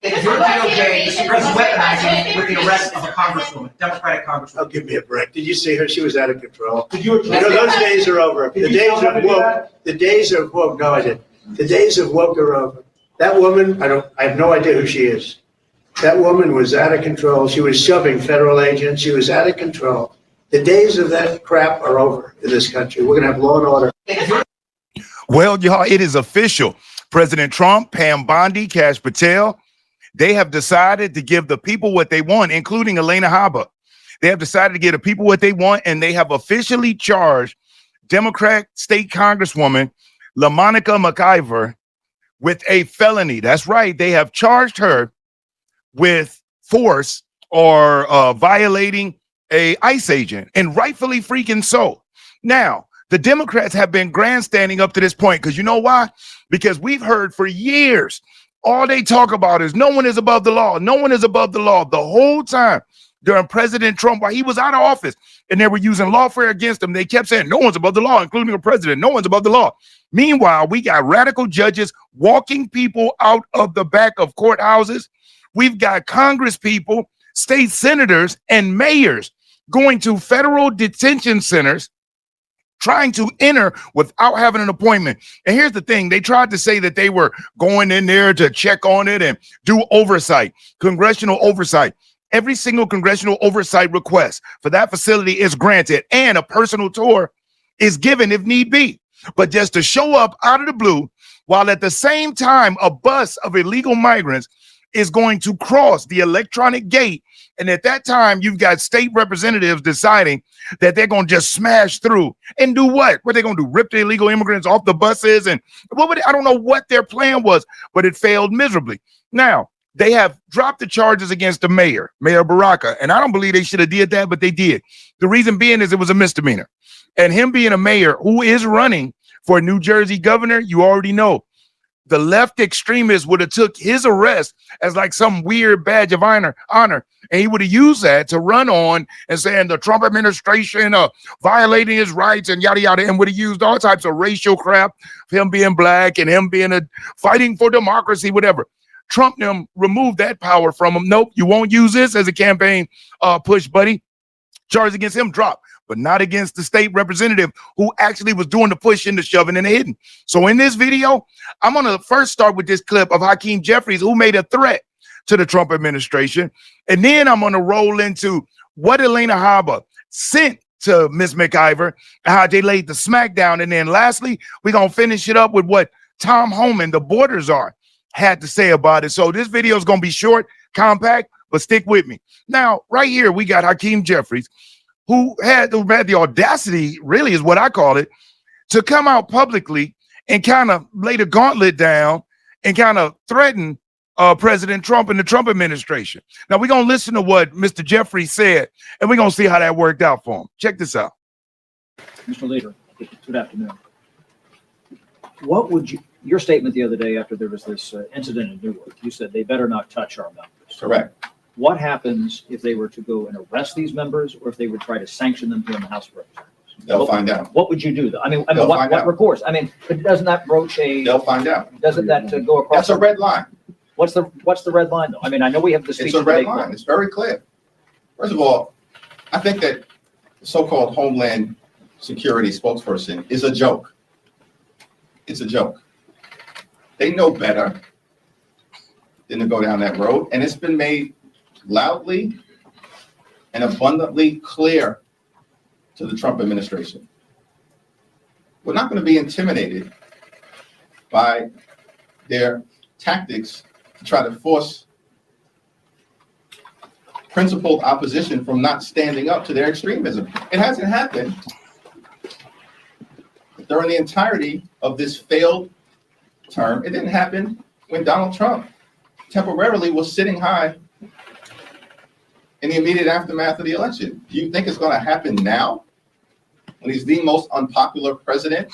Is your DOJ is weaponizing with the arrest of a congresswoman, Democratic congresswoman? Oh, give me a break. Did you see her? She was out of control. Did you address those days are over. The days of woke. The days of woke. No, I didn't. The days of woke are over. That woman, I have no idea who she is. That woman was out of control. She was shoving federal agents. She was out of control. The days of that crap are over in this country. We're going to have law and order. Well, y'all, it is official. President Trump, Pam Bondi, Kash Patel, they have decided to give the people what they want, including Elena Haba. They have decided to give the people what they want, and they have officially charged Democrat State Congresswoman LaMonica McIver with a felony. That's right. They have charged her with force or violating a ICE agent, and rightfully freaking so. Now, the Democrats have been grandstanding up to this point because you know why? Because we've heard for years, all they talk about is no one is above the law. No one is above the law. The whole time during President Trump, while he was out of office and they were using lawfare against him, they kept saying no one's above the law, including the president. No one's above the law. Meanwhile, we got radical judges walking people out of the back of courthouses. We've got Congress people, state senators, and mayors going to federal detention centers trying to enter without having an appointment. And here's the thing. They tried to say that they were going in there to check on it and do oversight, congressional oversight. Every single congressional oversight request for that facility is granted, and a personal tour is given if need be. But just to show up out of the blue, while at the same time a bus of illegal migrants is going to cross the electronic gate, and at that time, you've got state representatives deciding that they're going to just smash through and do what? What are they going to do? Rip the illegal immigrants off the buses? And I don't know what their plan was, but it failed miserably. Now, they have dropped the charges against the Mayor Baraka, and I don't believe they should have did that, but they did. The reason being is it was a misdemeanor. And him being a mayor who is running for New Jersey governor, you already know. The left extremists would have took his arrest as like some weird badge of honor, and he would have used that to run on and saying the Trump administration violating his rights and yada yada, and would have used all types of racial crap, him being black and him being fighting for democracy, whatever. Trump removed that power from him. Nope, you won't use this as a campaign push, buddy. Charge against him dropped, but not against the state representative who actually was doing the pushing, the shoving, and the hitting. So in this video, I'm going to first start with this clip of Hakeem Jeffries, who made a threat to the Trump administration. And then I'm going to roll into what Elena Haba sent to Ms. McIver and how they laid the smackdown. And then lastly, we're going to finish it up with what Tom Homan, the border czar, had to say about it. So this video is going to be short, compact, but stick with me. Now, right here, we got Hakeem Jeffries, who had the audacity, really is what I call it, to come out publicly and kind of lay the gauntlet down and kind of threaten President Trump and the Trump administration. Now, we're going to listen to what Mr. Jeffries said, and we're going to see how that worked out for him. Check this out. Mr. Leader, good afternoon. What would your statement the other day after there was this incident in Newark, you said they better not touch our members. Correct. What happens if they were to go and arrest these members, or if they would try to sanction them here in the House of Representatives? They'll find out. What would you do? I mean, They'll find what out. recourse? I mean, but doesn't that broach a? They'll find out. Doesn't that go across? That's a red line. What's the red line though? I mean, I know we have the speech. It's a red line. It's very clear. First of all, I think that the so-called Homeland Security spokesperson is a joke. It's a joke. They know better than to go down that road, and it's been made loudly and abundantly clear to the Trump administration. We're not going to be intimidated by their tactics to try to force principled opposition from not standing up to their extremism. It hasn't happened during the entirety of this failed term. It didn't happen when Donald Trump temporarily was sitting high in the immediate aftermath of the election. Do you think it's going to happen now when he's the most unpopular president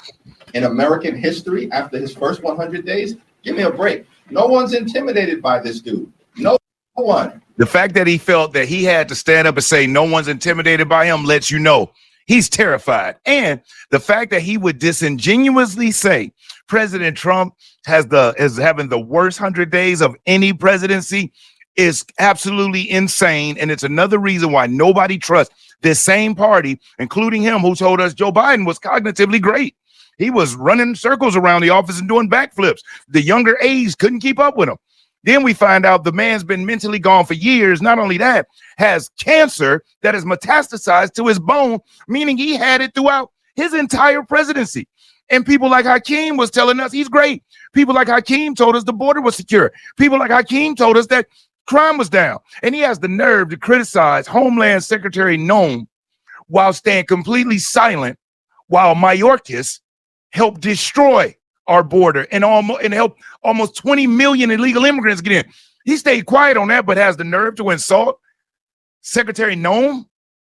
in American history after his first 100 days? Give me a break. No one's intimidated by this dude. No one. The fact that he felt that he had to stand up and say no one's intimidated by him lets you know He's terrified. And the fact that he would disingenuously say President Trump is having the worst 100 days of any presidency is absolutely insane. And it's another reason why nobody trusts this same party, including him, who told us Joe Biden was cognitively great. He was running circles around the office and doing backflips. The younger aides couldn't keep up with him. Then we find out the man's been mentally gone for years. Not only that, has cancer that is metastasized to his bone, meaning he had it throughout his entire presidency. And people like Hakeem was telling us he's great. People like Hakeem told us the border was secure. People like Hakeem told us that crime was down. And he has the nerve to criticize Homeland Secretary Nome while staying completely silent while Mayorkas helped destroy our border and help almost 20 million illegal immigrants get in. He stayed quiet on that, but has the nerve to insult Secretary Nome.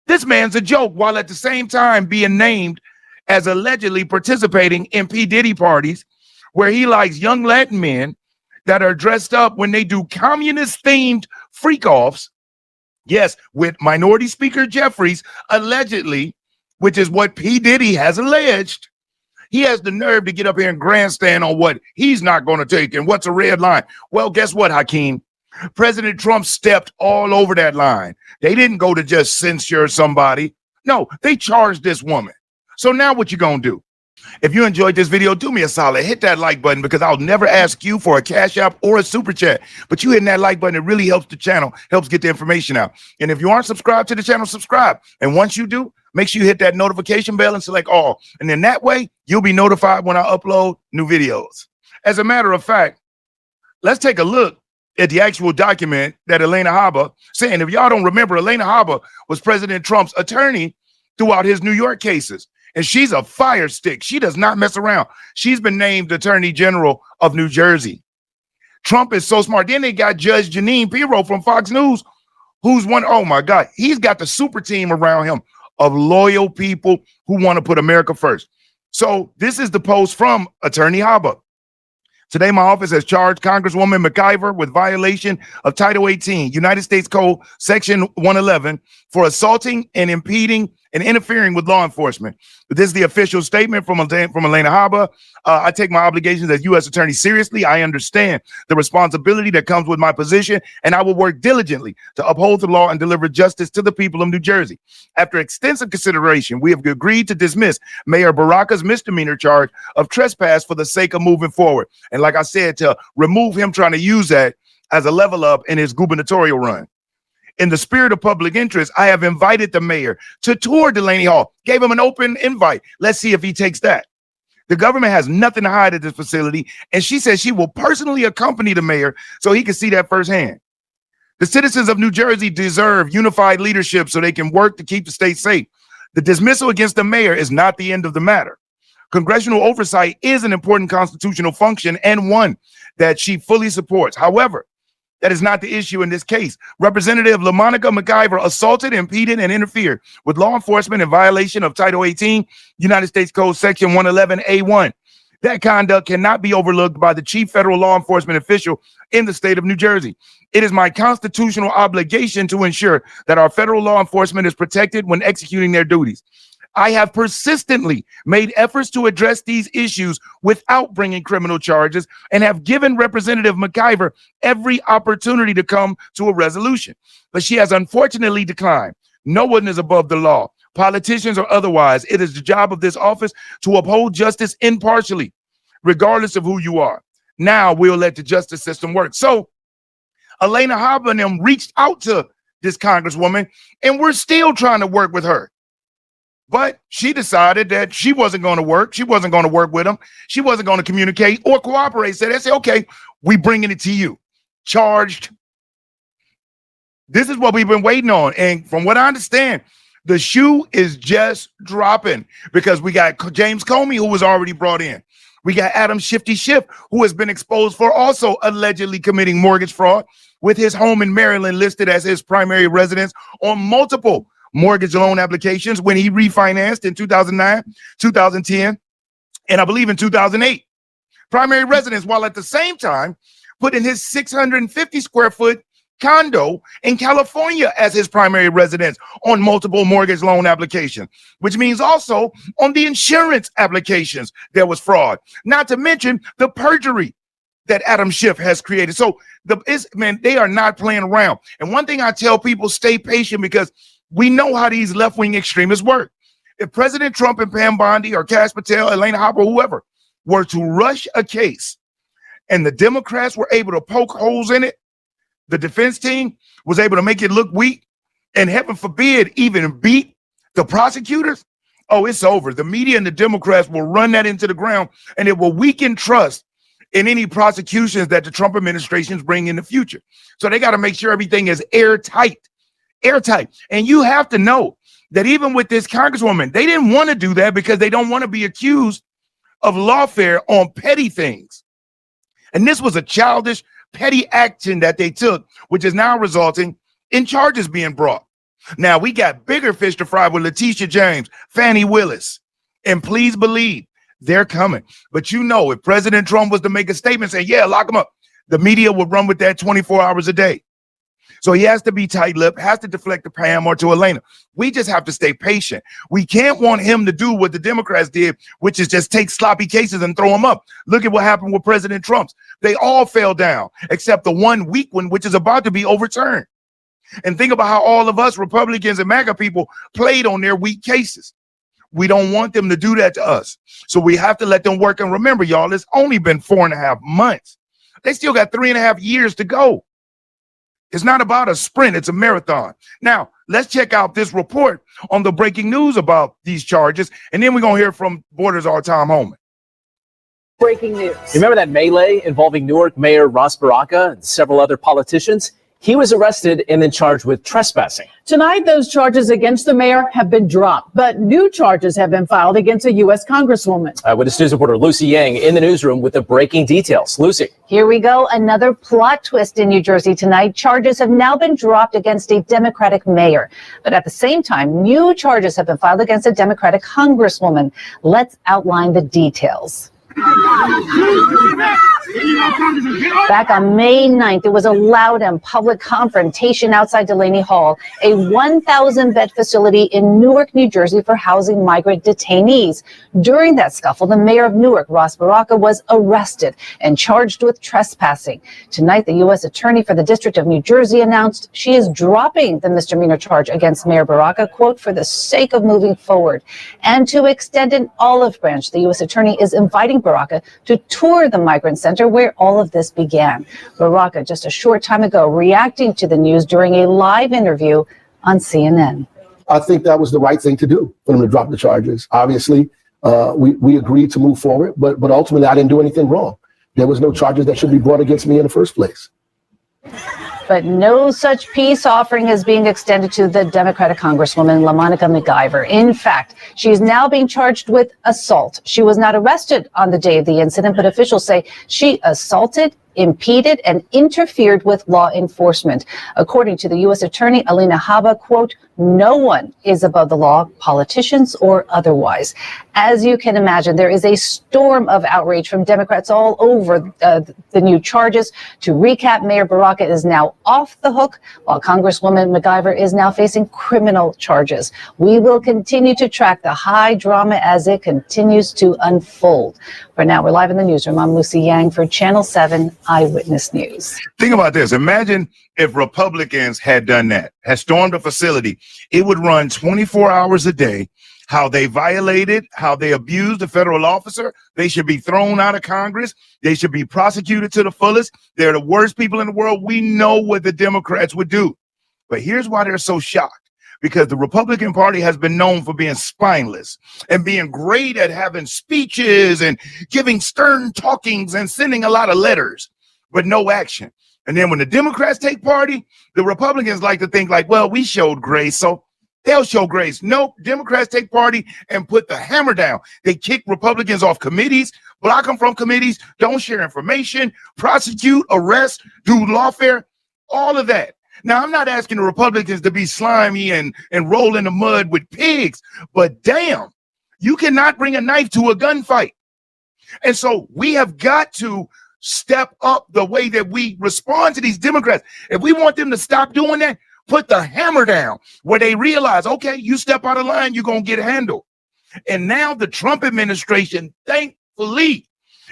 This man's a joke, while at the same time being named as allegedly participating in P. Diddy parties where he likes young Latin men that are dressed up when they do communist-themed freak-offs. Yes, with Minority Speaker Jeffries, allegedly, which is what P. Diddy has alleged. He has the nerve to get up here and grandstand on what he's not going to take and what's a red line. Well, guess what, Hakeem? President Trump stepped all over that line. They didn't go to just censure somebody. No, they charged this woman. So now what you going to do? If you enjoyed this video, do me a solid. Hit that like button, because I'll never ask you for a Cash App or a Super Chat. But you hitting that like button, it really helps the channel, helps get the information out. And if you aren't subscribed to the channel, subscribe. And once you do, make sure you hit that notification bell and select all. And then that way, you'll be notified when I upload new videos. As a matter of fact, let's take a look at the actual document that Elena Haba saying. If y'all don't remember, Elena Haba was President Trump's attorney throughout his New York cases. And she's a fire stick. She does not mess around. She's been named Attorney General of New Jersey. Trump is so smart. Then they got Judge Jeanine Pirro from Fox News, who's one, oh my God, he's got the super team around him of loyal people who want to put America first. So this is the post from Attorney Haba. Today, my office has charged Congresswoman McIver with violation of Title 18, United States Code, Section 111, for assaulting and impeding and interfering with law enforcement. But this is the official statement from Elena Haba. I take my obligations as U.S. Attorney seriously. I understand the responsibility that comes with my position, and I will work diligently to uphold the law and deliver justice to the people of New Jersey. After extensive consideration, we have agreed to dismiss Mayor Baraka's misdemeanor charge of trespass for the sake of moving forward. And like I said, to remove him trying to use that as a level up in his gubernatorial run. In the spirit of public interest, I have invited the mayor to tour Delaney Hall, gave him an open invite. Let's see if he takes that. The government has nothing to hide at this facility, and she says she will personally accompany the mayor so he can see that firsthand. The citizens of New Jersey deserve unified leadership so they can work to keep the state safe. The dismissal against the mayor is not the end of the matter. Congressional oversight is an important constitutional function and one that she fully supports. However, that is not the issue in this case. Representative LaMonica McIver assaulted, impeded, and interfered with law enforcement in violation of Title 18, United States Code Section 111A1. That conduct cannot be overlooked by the chief federal law enforcement official in the state of New Jersey. It is my constitutional obligation to ensure that our federal law enforcement is protected when executing their duties. I have persistently made efforts to address these issues without bringing criminal charges and have given Representative McIver every opportunity to come to a resolution. But she has unfortunately declined. No one is above the law, politicians or otherwise. It is the job of this office to uphold justice impartially, regardless of who you are. Now we'll let the justice system work. So Elena Haba and them reached out to this congresswoman, and we're still trying to work with her. But she decided that she wasn't going to work. She wasn't going to work with them. She wasn't going to communicate or cooperate. So they said, okay, we bringing it to you. Charged. This is what we've been waiting on. And from what I understand, the shoe is just dropping because we got James Comey, who was already brought in. We got Adam Shifty Schiff, who has been exposed for also allegedly committing mortgage fraud with his home in Maryland listed as his primary residence on multiple mortgage loan applications when he refinanced in 2009, 2010, and I believe in 2008. Primary residence, while at the same time putting his 650 square foot condo in California as his primary residence on multiple mortgage loan applications, which means also on the insurance applications there was fraud, not to mention the perjury that Adam Schiff has created. So they are not playing around. And one thing I tell people, stay patient, because we know how these left-wing extremists work. If President Trump and Pam Bondi or Kash Patel, Elena Hopper, whoever, were to rush a case and the Democrats were able to poke holes in it, the defense team was able to make it look weak, and heaven forbid, even beat the prosecutors, oh, it's over. The media and the Democrats will run that into the ground, and it will weaken trust in any prosecutions that the Trump administrations bring in the future. So they got to make sure everything is airtight. And you have to know that even with this Congresswoman, they didn't want to do that because they don't want to be accused of lawfare on petty things. And this was a childish, petty action that they took, which is now resulting in charges being brought. Now, we got bigger fish to fry with Letitia James, Fannie Willis, and please believe they're coming. But you know, if President Trump was to make a statement saying, yeah, lock them up, the media would run with that 24 hours a day. So he has to be tight-lipped, has to deflect to Pam or to Elena. We just have to stay patient. We can't want him to do what the Democrats did, which is just take sloppy cases and throw them up. Look at what happened with President Trump's. They all fell down, except the one weak one, which is about to be overturned. And think about how all of us Republicans and MAGA people played on their weak cases. We don't want them to do that to us. So we have to let them work. And remember, y'all, it's only been 4.5 months. They still got 3.5 years to go. It's not about a sprint, it's a marathon. Now, let's check out this report on the breaking news about these charges, and then we're going to hear from Borders our Tom Holman. Breaking news. Remember that melee involving Newark Mayor Ross Baraka and several other politicians? He was arrested and then charged with trespassing. Tonight, those charges against the mayor have been dropped, but new charges have been filed against a U.S. Congresswoman. Eyewitness News reporter Lucy Yang in the newsroom with the breaking details. Lucy. Here we go. Another plot twist in New Jersey tonight. Charges have now been dropped against a Democratic mayor. But at the same time, new charges have been filed against a Democratic Congresswoman. Let's outline the details. Back on May 9th, there was a loud and public confrontation outside Delaney Hall, a 1,000-bed facility in Newark, New Jersey for housing migrant detainees. During that scuffle, the mayor of Newark, Ross Baraka, was arrested and charged with trespassing. Tonight, the U.S. Attorney for the District of New Jersey announced she is dropping the misdemeanor charge against Mayor Baraka, quote, for the sake of moving forward. And to extend an olive branch, the U.S. Attorney is inviting Baraka to tour the migrant center where all of this began. Baraka, just a short time ago, reacting to the news during a live interview on CNN. I think that was the right thing to do for them to drop the charges. Obviously, we agreed to move forward, but ultimately I didn't do anything wrong. There was no charges that should be brought against me in the first place. But no such peace offering is being extended to the Democratic Congresswoman LaMonica McIver. In fact, she is now being charged with assault. She was not arrested on the day of the incident, but officials say she assaulted, impeded, and interfered with law enforcement. According to the U.S. Attorney Elena Haba, quote, no one is above the law, politicians or otherwise. As you can imagine, there is a storm of outrage from Democrats all over the new charges. To recap, Mayor Baraka is now off the hook, while Congresswoman McIver is now facing criminal charges. We will continue to track the high drama as it continues to unfold. For now, we're live in the newsroom. I'm Lucy Yang for Channel 7 Eyewitness News. Think about this. Imagine if Republicans had done that, had stormed a facility. It would run 24 hours a day. How they violated, how they abused a federal officer. They should be thrown out of Congress. They should be prosecuted to the fullest. They're the worst people in the world. We know what the Democrats would do. But here's why they're so shocked. Because the Republican Party has been known for being spineless and being great at having speeches and giving stern talkings and sending a lot of letters, but no action. And then when the Democrats take party, the Republicans like to think like, well, we showed grace, so they'll show grace. Nope, Democrats take party and put the hammer down. They kick Republicans off committees, block them from committees, don't share information, prosecute, arrest, do lawfare, all of that. Now, I'm not asking the Republicans to be slimy and roll in the mud with pigs, but damn, you cannot bring a knife to a gunfight. And so we have got to step up the way that we respond to these Democrats. If we want them to stop doing that, put the hammer down where they realize, okay, you step out of line, you're going to get handled. And now the Trump administration, thankfully,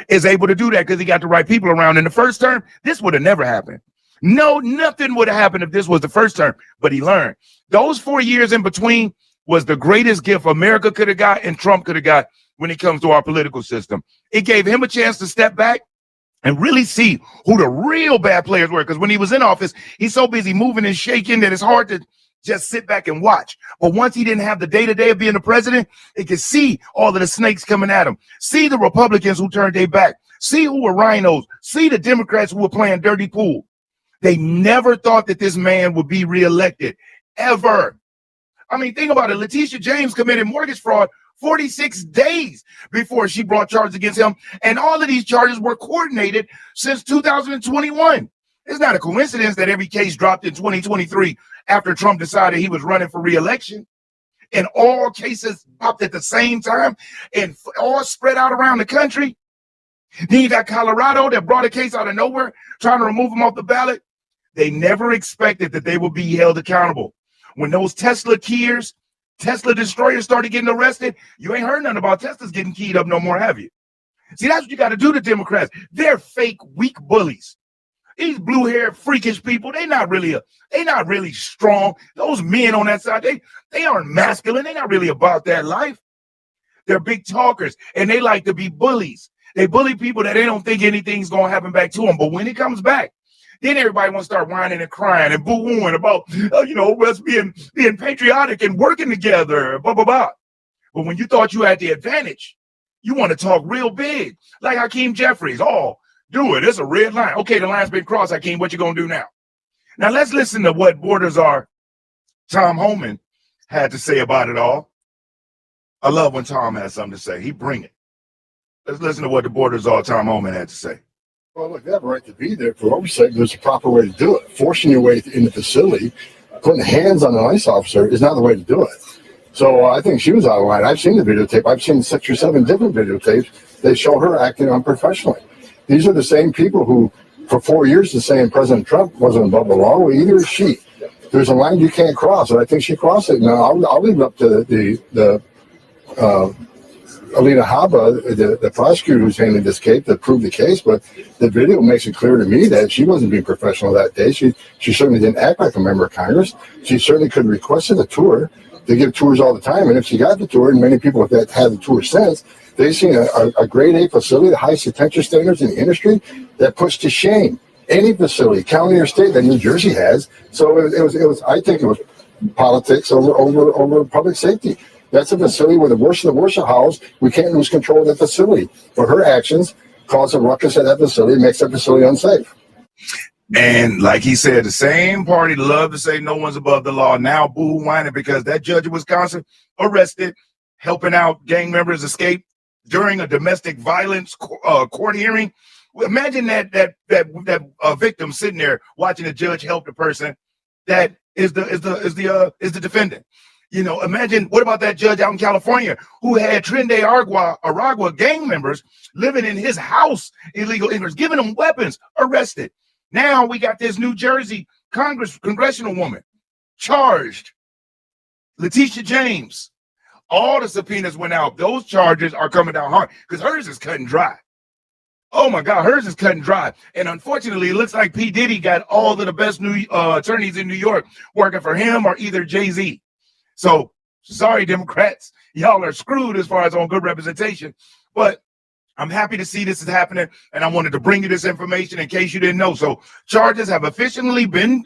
is able to do that because he got the right people around. In the first term, this would have never happened. No, nothing would have happened if this was the first term, but he learned. Those 4 years in between was the greatest gift America could have got and Trump could have got when it comes to our political system. It gave him a chance to step back and really see who the real bad players were. Because when he was in office, he's so busy moving and shaking that it's hard to just sit back and watch. But once he didn't have the day-to-day of being the president, he could see all of the snakes coming at him, see the Republicans who turned their back, see who were rhinos, see the Democrats who were playing dirty pool. They never thought that this man would be reelected, ever. I mean, think about it. Letitia James committed mortgage fraud 46 days before she brought charges against him. And all of these charges were coordinated since 2021. It's not a coincidence that every case dropped in 2023 after Trump decided he was running for re-election. And all cases dropped at the same time and all spread out around the country. Then you got Colorado that brought a case out of nowhere, trying to remove him off the ballot. They never expected that they would be held accountable. When those Tesla keyers, Tesla destroyers started getting arrested, you ain't heard nothing about Teslas getting keyed up no more, have you? See, that's what you got to do to Democrats. They're fake, weak bullies. These blue-haired, freakish people, they're not really strong. Those men on that side, they aren't masculine. They're not really about that life. They're big talkers, and they like to be bullies. They bully people that they don't think anything's going to happen back to them. But when it comes back, then everybody wants to start whining and crying and boo-hooing about, us being patriotic and working together, blah, blah, blah. But when you thought you had the advantage, you want to talk real big, like Hakeem Jeffries. Oh, do it. It's a red line. Okay, the line's been crossed, Hakeem. What you going to do now? Now, let's listen to what Borders Are Tom Homan had to say about it all. I love when Tom has something to say. He bring it. Let's listen to what the Borders Are Tom Homan had to say. Well, look, they have a right to be there for oversight. There's a proper way to do it. Forcing your way in the facility, putting hands on an ICE officer is not the way to do it. So I think she was out of line. I've seen the videotape. I've seen 6 or 7 different videotapes. They show her acting unprofessionally. These are the same people who, for 4 years, are saying President Trump wasn't above the law. Well, either is she. There's a line you can't cross, and I think she crossed it. Now, I'll leave it up to the Alina Habba, the prosecutor who's handling this case, to prove the case, but the video makes it clear to me that she wasn't being professional that day. She certainly didn't act like a member of Congress. She certainly could have requested a tour. They give tours all the time, and if she got the tour, and many people have had the tour since, they've seen a grade A facility, the highest detention standards in the industry, that puts to shame any facility, county or state, that New Jersey has. So it was. I think it was politics over public safety. That's a facility where the worst of the worst are housed. We can't lose control of that facility. But her actions cause a ruckus at that facility, makes that facility unsafe. And like he said, the same party love to say no one's above the law. Now boo whining because that judge in Wisconsin arrested, helping out gang members escape during a domestic violence court hearing. Imagine that victim sitting there watching the judge help the person that is the defendant. You know, imagine, what about that judge out in California who had Trinde Aragua gang members living in his house, illegal immigrants, giving them weapons, arrested. Now we got this New Jersey congressional woman charged, Letitia James. All the subpoenas went out. Those charges are coming down hard because hers is cut and dry. Oh my God, hers is cut and dry. And unfortunately, it looks like P. Diddy got all of the best new attorneys in New York working for him or either Jay-Z. So sorry, Democrats, y'all are screwed as far as on good representation. But I'm happy to see this is happening, and I wanted to bring you this information in case you didn't know. So charges have officially been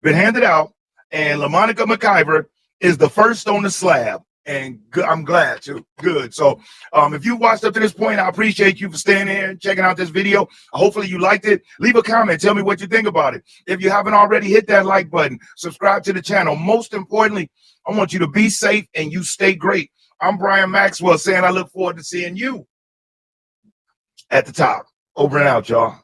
handed out, and LaMonica McIver is the first on the slab. And I'm glad to. Good. So if you watched up to this point, I appreciate you for staying here and checking out this video. Hopefully you liked it. Leave a comment. Tell me what you think about it. If you haven't already, hit that like button. Subscribe to the channel. Most importantly, I want you to be safe and you stay great. I'm Brian Maxwell saying I look forward to seeing you at the top. Over and out, y'all.